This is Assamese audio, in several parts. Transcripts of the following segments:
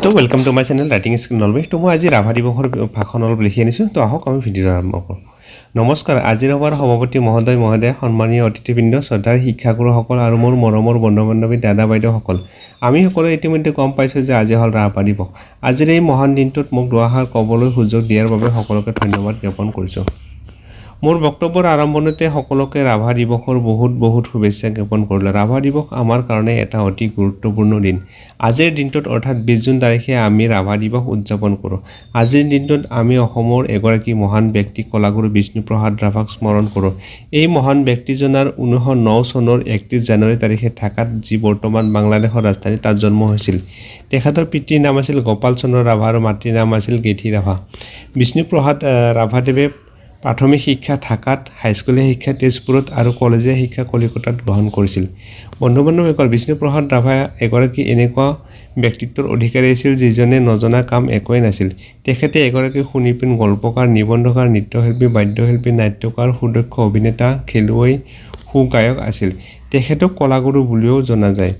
তো welcome to my channel writing skill নলবে। তো মই আজি ৰাভা দিৱসৰ ভাষণ অলপ লিখি আনিছোঁ। তো আহক আমি ভিডিঅ' আৰম্ভ কৰোঁ। নমস্কাৰ। আজিৰ সভাৰ সভাপতি মহোদয়, সন্মানীয় অতিথিবৃন্দ, শ্ৰদ্ধাৰ শিক্ষাগুৰুসকল আৰু মোৰ মৰমৰ বন্ধু বান্ধৱী দাদা বাইদেউসকল, আমি সকলোৱে ইতিমধ্যে গম পাইছোঁ যে আজি হ'ল ৰাভা দিৱস। আজিৰ এই মহান দিনটোত মোক দুআষাৰ ক'বলৈ সুযোগ দিয়াৰ বাবে সকলোকে ধন্যবাদ জ্ঞাপন কৰিছোঁ। মোৰ বক্তব্যৰ আৰম্ভণিতে সকলোকে ৰাভা দিৱসৰ বহুত শুভেচ্ছা জ্ঞাপন কৰিলোঁ। ৰাভা দিৱস আমাৰ কাৰণে এটা অতি গুৰুত্বপূৰ্ণ দিন। আজিৰ দিনটোত অৰ্থাৎ 20 জুন তাৰিখে আমি ৰাভা দিৱস উদযাপন কৰোঁ। আজিৰ দিনটোত আমি অসমৰ এগৰাকী মহান ব্যক্তি কলাগুৰু বিষ্ণুপ্ৰসাদ ৰাভাক স্মৰণ কৰোঁ। এই মহান ব্যক্তিজনাৰ 1909 চনৰ 31 জানুৱাৰী তাৰিখে ঢাকাত, যি বৰ্তমান বাংলাদেশৰ ৰাজধানী, তাত জন্ম হৈছিল। তেখেতৰ পিতৃৰ নাম আছিল গোপাল চন্দ্ৰ ৰাভা আৰু মাতৃৰ নাম আছিল গেঠি ৰাভা। বিষ্ণুপ্ৰসাদ ৰাভাদেৱে প্ৰাথমিক শিক্ষা ঢাকাত, হাইস্কুলীয়া শিক্ষা তেজপুৰত আৰু কলেজীয়া শিক্ষা কলিকতাত গ্ৰহণ কৰিছিল। বন্ধু বান্ধৱীসকল, বিষ্ণুপ্ৰসাদ ৰাভা এগৰাকী এনেকুৱা ব্যক্তিত্বৰ অধিকাৰী আছিল যিজনে নজনা কাম একোৱেই নাছিল। তেখেতে এগৰাকী সুনিপুণ গল্পকাৰ, নিবন্ধকাৰ, নৃত্যশিল্পী, বাদ্যশিল্পী, নাট্যকাৰ, সুদক্ষ অভিনেতা, খেলুৱৈ, সুগায়ক আছিল। তেখেতক কলাগুৰু বুলিও জনা যায়।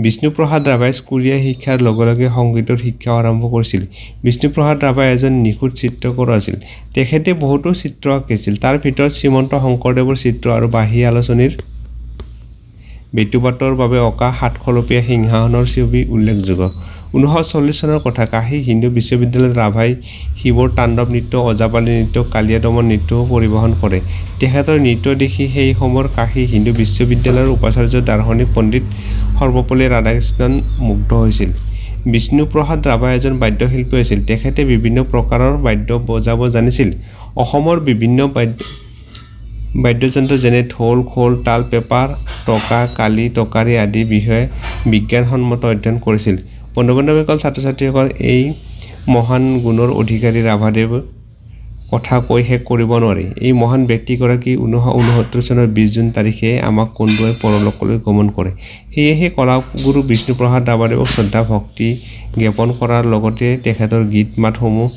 বিষ্ণুপ্ৰসাদ ৰাভাই স্কুলীয়া শিক্ষাৰ লগে লগে সংগীতৰ শিক্ষাও আৰম্ভ কৰিছিল। বিষ্ণুপ্ৰসাদ ৰাভা এজন নিখুঁত চিত্ৰকৰ আছিল। তেখেতে বহুতো চিত্ৰ আঁকিছিল। তাৰ ভিতৰত শ্ৰীমন্ত শংকৰদেৱৰ চিত্ৰ আৰু বাঁহী আলোচনীৰ বেটুপাতৰ বাবে অঁকা 7খলপীয়া সিংহাসনৰ ছবি উল্লেখযোগ্য। 1940 চনৰ কথা। কাশী হিন্দু বিশ্ববিদ্যালয়ত ৰাভাই শিৱৰ তাণ্ডৱ নৃত্য, ওজাপালি নৃত্য, কালিয়া দমন নৃত্যও পৰিৱেশন কৰে। তেখেতৰ নৃত্য দেখি সেই সময়ৰ কাশী হিন্দু বিশ্ববিদ্যালয়ৰ উপাচাৰ্য দাৰ্শনিক পণ্ডিত সৰ্বপল্লী ৰাধাকৃষ্ণন মুগ্ধ হৈছিল। বিষ্ণুপ্ৰসাদ ৰাভা এজন বাদ্যশিল্পী আছিল। তেখেতে বিভিন্ন প্ৰকাৰৰ বাদ্য বজাব জানিছিল। অসমৰ বিভিন্ন বাদ্যযন্ত্ৰ যেনে ঢোল, খোল, তাল, পেঁপা, টকা, কালি, টকাৰী আদি বিষয়ে বিজ্ঞানসন্মত অধ্যয়ন কৰিছিল। বন্ধু বান্ধৱীসকল, ছাত্ৰ ছাত্ৰীসকল, এই মহান গুণৰ অধিকাৰী ৰাভাদেৱ কথা কৈ শেষ কৰিব নোৱাৰি। এই মহান ব্যক্তিগৰাকী 1969 চনৰ 20 জুন তাৰিখে আমাক কন্দুৱাই পৰলোকলৈ গমন কৰে। সেয়েহে কলাগুৰু বিষ্ণুপ্ৰসাদ ৰাভাদেৱক শ্ৰদ্ধা ভক্তি জ্ঞাপন কৰাৰ লগতে তেখেতৰ গীত মাতসমূহ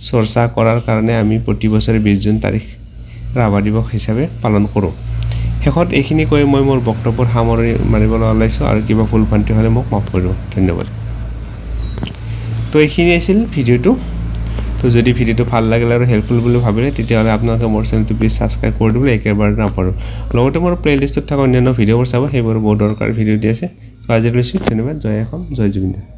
চৰ্চা কৰাৰ কাৰণে আমি প্ৰতি বছৰে 20 জুন তাৰিখ ৰাভা দিৱস হিচাপে পালন কৰোঁ। শেষত এইখিনি কৈ মই মোৰ বক্তব্যৰ সামৰণি মাৰিবলৈ ওলাইছোঁ, আৰু কিবা ভুল ভ্ৰান্তি হ'লে মোক মাফ কৰিব। ধন্যবাদ। তো এইখিনি আছিল ভিডিঅ'টো। তো যদি ভিডিঅ'টো ভাল লাগিলে আৰু হেল্পফুল বুলি ভাবিলে, তেতিয়াহ'লে আপোনালোকে মোৰ চেনেলটো প্লিজ ছাবস্ক্ৰাইব কৰি দিবলৈ একেবাৰে নাপাহৰিব। লগতে মোৰ প্লে'লিষ্টত থকা অন্যান্য ভিডিঅ'বোৰ চাব, সেইবোৰ বহুত দৰকাৰী ভিডিঅ' দি আছে। তো আজি লৈছোঁ। ধন্যবাদ। জয় অসম, জয় জুবিন দা।